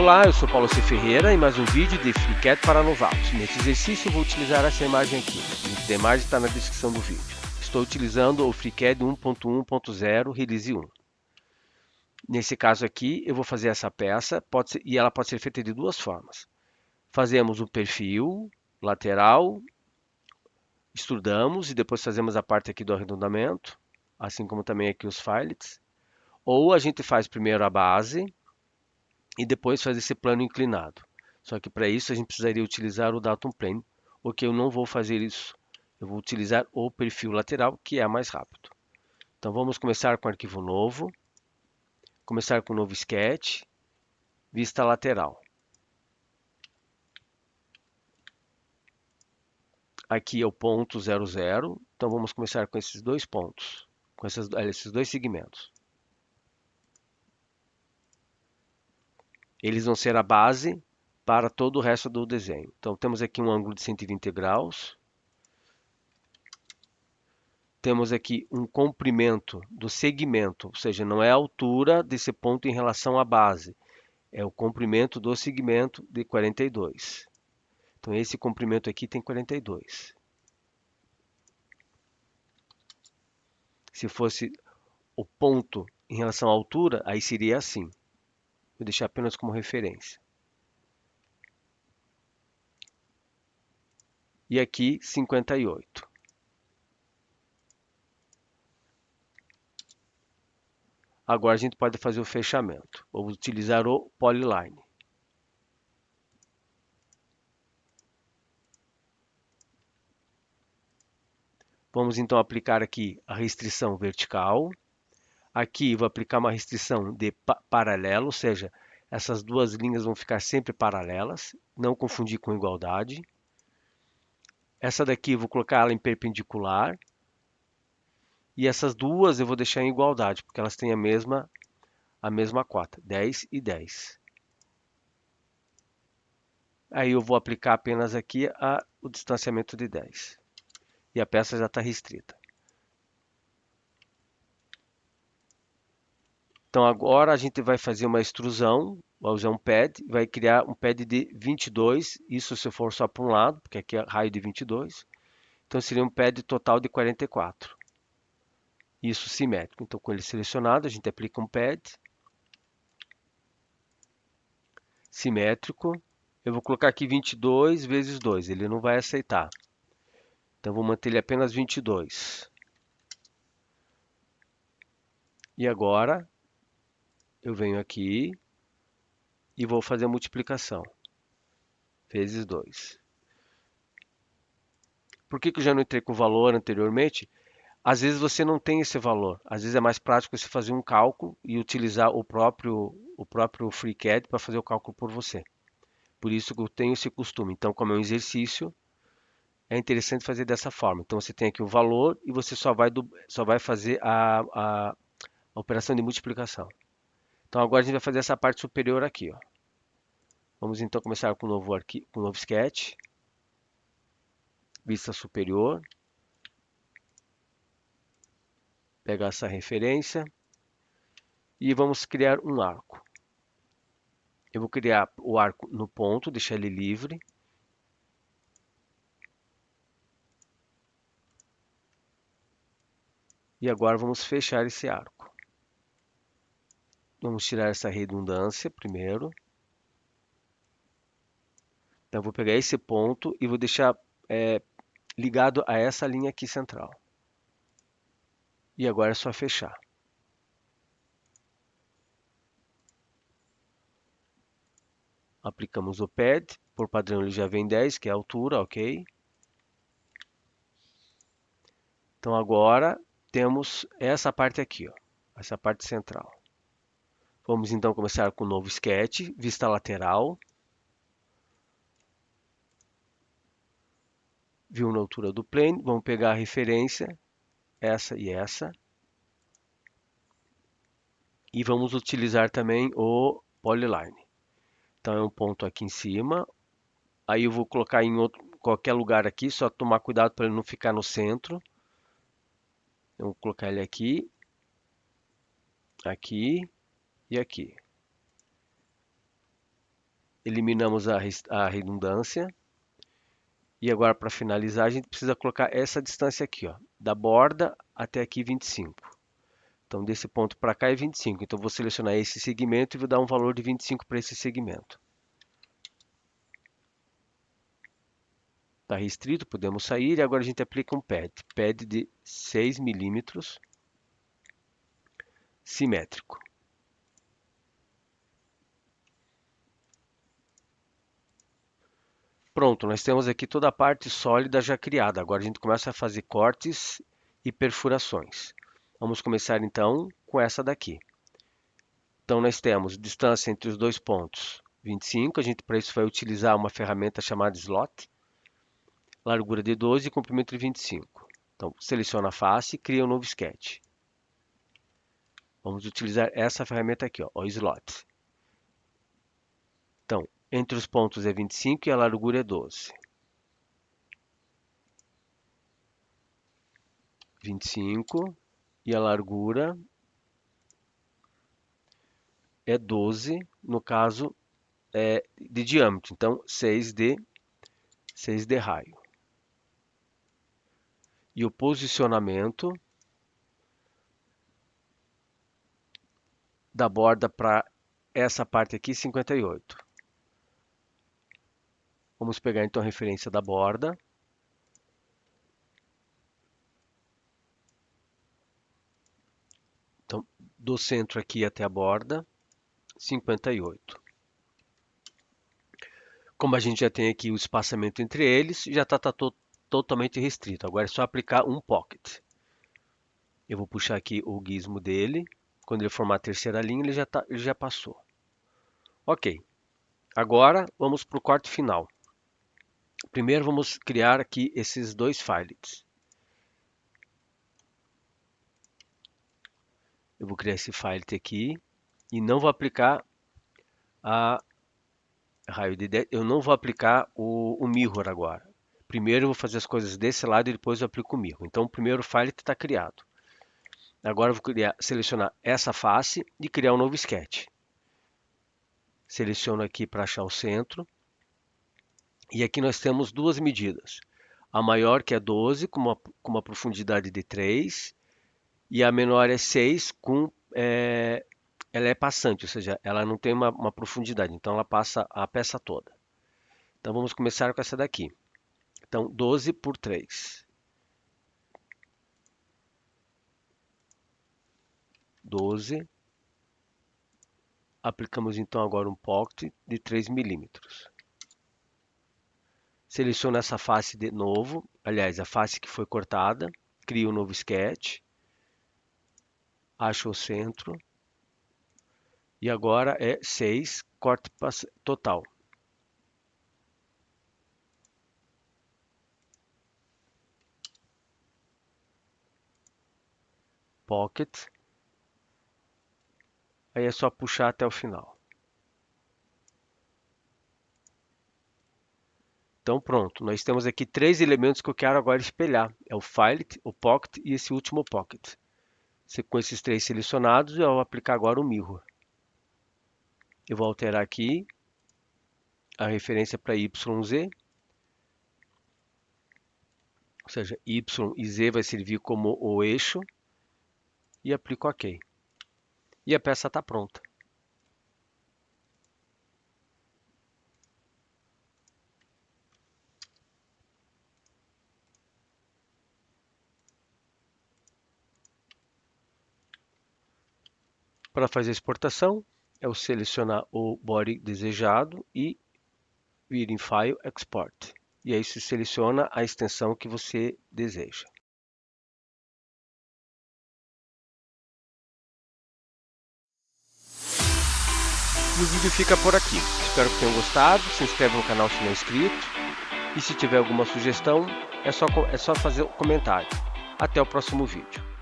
Olá, eu sou Paulo C. Ferreira e mais um vídeo de FreeCAD para novatos. Nesse exercício eu vou utilizar essa imagem aqui. O link da imagem está na descrição do vídeo. Estou utilizando o FreeCAD 1.1.0 Release 1. Nesse caso aqui eu vou fazer essa peça e ela pode ser feita de duas formas. Fazemos o perfil lateral, extrudamos e depois fazemos a parte aqui do arredondamento, assim como também aqui os filets. Ou a gente faz primeiro a base e depois faz esse plano inclinado. Só que para isso a gente precisaria utilizar o Datum Plane, o que eu não vou fazer isso. Eu vou utilizar o perfil lateral, que é mais rápido. Então vamos começar com arquivo novo, começar com um novo sketch, vista lateral. Aqui é o ponto 00, então vamos começar com esses dois pontos, com esses dois segmentos. Eles vão ser a base para todo o resto do desenho. Então temos aqui um ângulo de 120 graus. Temos aqui um comprimento do segmento, ou seja, não é a altura desse ponto em relação à base, é o comprimento do segmento de 42. Então esse comprimento aqui tem 42. Se fosse o ponto em relação à altura, aí seria assim. Vou deixar apenas como referência. E aqui 58. Agora a gente pode fazer o fechamento. Vou utilizar o Polyline. Vamos então aplicar aqui a restrição vertical. Aqui vou aplicar uma restrição de paralelo, ou seja, essas duas linhas vão ficar sempre paralelas, não confundir com igualdade. Essa daqui eu vou colocar ela em perpendicular. E essas duas eu vou deixar em igualdade, porque elas têm a mesma cota, 10 e 10. Aí eu vou aplicar apenas aqui o distanciamento de 10. E a peça já está restrita. Então agora a gente vai fazer uma extrusão, vai usar um pad, vai criar um pad de 22, isso se for só para um lado, porque aqui é raio de 22. Então seria um pad total de 44. Isso simétrico. Então com ele selecionado, a gente aplica um pad simétrico. Eu vou colocar aqui 22 vezes 2, ele não vai aceitar. Então vou manter ele apenas 22. E agora eu venho aqui e vou fazer a multiplicação. Vezes 2. Por que eu já não entrei com o valor anteriormente? Às vezes você não tem esse valor. Às vezes é mais prático você fazer um cálculo e utilizar o próprio FreeCAD para fazer o cálculo por você. Por isso que eu tenho esse costume. Então, como é um exercício, é interessante fazer dessa forma. Então, você tem aqui o valor e você só vai fazer a operação de multiplicação. Então, agora a gente vai fazer essa parte superior aqui. Ó. Vamos então começar com um novo sketch. Vista superior. Pegar essa referência. E vamos criar um arco. Eu vou criar o arco no ponto, deixar ele livre. E agora vamos fechar esse arco. Vamos tirar essa redundância primeiro. Então, eu vou pegar esse ponto e vou deixar ligado a essa linha aqui central. E agora é só fechar. Aplicamos o pad, por padrão ele já vem 10, que é a altura, ok? Então agora temos essa parte aqui, ó, essa parte central. Vamos então começar com um novo sketch, vista lateral. Viu na altura do plane, vamos pegar a referência, essa e essa. E vamos utilizar também o Polyline. Então é um ponto aqui em cima. Aí eu vou colocar em qualquer lugar aqui, só tomar cuidado para ele não ficar no centro. Eu vou colocar ele aqui, aqui e aqui. eliminamos a redundância. E agora, para finalizar, a gente precisa colocar essa distância aqui, ó, da borda até aqui 25. Então, desse ponto para cá é 25. Então, vou selecionar esse segmento e vou dar um valor de 25 para esse segmento. Está restrito, podemos sair. E agora a gente aplica um pad. Pad de 6 milímetros, simétrico. Pronto, nós temos aqui toda a parte sólida já criada. Agora a gente começa a fazer cortes e perfurações. Vamos começar então com essa daqui. Então nós temos distância entre os dois pontos 25, a gente para isso vai utilizar uma ferramenta chamada slot, largura de 12 e comprimento de 25. Então seleciona a face e cria um novo sketch. Vamos utilizar essa ferramenta aqui, ó, o slot. Então, entre os pontos é 25 e a largura é 12. 25 e a largura é 12, no caso de diâmetro, então 6 de raio. E o posicionamento da borda para essa parte aqui, 58. Vamos pegar então a referência da borda. Então, do centro aqui até a borda, 58. Como a gente já tem aqui o espaçamento entre eles, já está totalmente restrito. Agora é só aplicar um pocket. Eu vou puxar aqui o gizmo dele. Quando ele formar a terceira linha, ele já passou. Ok. Agora, vamos para o corte final. Primeiro, vamos criar aqui esses dois filets. Eu vou criar esse filet aqui e não vou aplicar a raio de 10. Eu não vou aplicar o mirror agora. Primeiro eu vou fazer as coisas desse lado e depois eu aplico o mirror. Então, o primeiro filet está criado. Agora eu vou selecionar essa face e criar um novo sketch. Seleciono aqui para achar o centro. E aqui nós temos duas medidas. A maior, que é 12, com uma profundidade de 3. E a menor é 6, ela é passante, ou seja, ela não tem uma profundidade. Então, ela passa a peça toda. Então, vamos começar com essa daqui. Então, 12 por 3. 12. Aplicamos então agora um pocket de 3 milímetros. Seleciono essa face de novo, aliás, a face que foi cortada, crio um novo sketch, acho o centro, e agora é 6, corte total. Pocket, aí é só puxar até o final. Então pronto, nós temos aqui três elementos que eu quero agora espelhar. É o filet, o pocket e esse último pocket. Com esses três selecionados, eu vou aplicar agora o mirror. Eu vou alterar aqui a referência para YZ. Ou seja, Y e Z vai servir como o eixo. E aplico OK. E a peça está pronta. Para fazer a exportação, eu selecionar o body desejado e vir em File, Export. E aí se seleciona a extensão que você deseja. E o vídeo fica por aqui. Espero que tenham gostado. Se inscreve no canal se não é inscrito. E se tiver alguma sugestão, é só fazer um comentário. Até o próximo vídeo.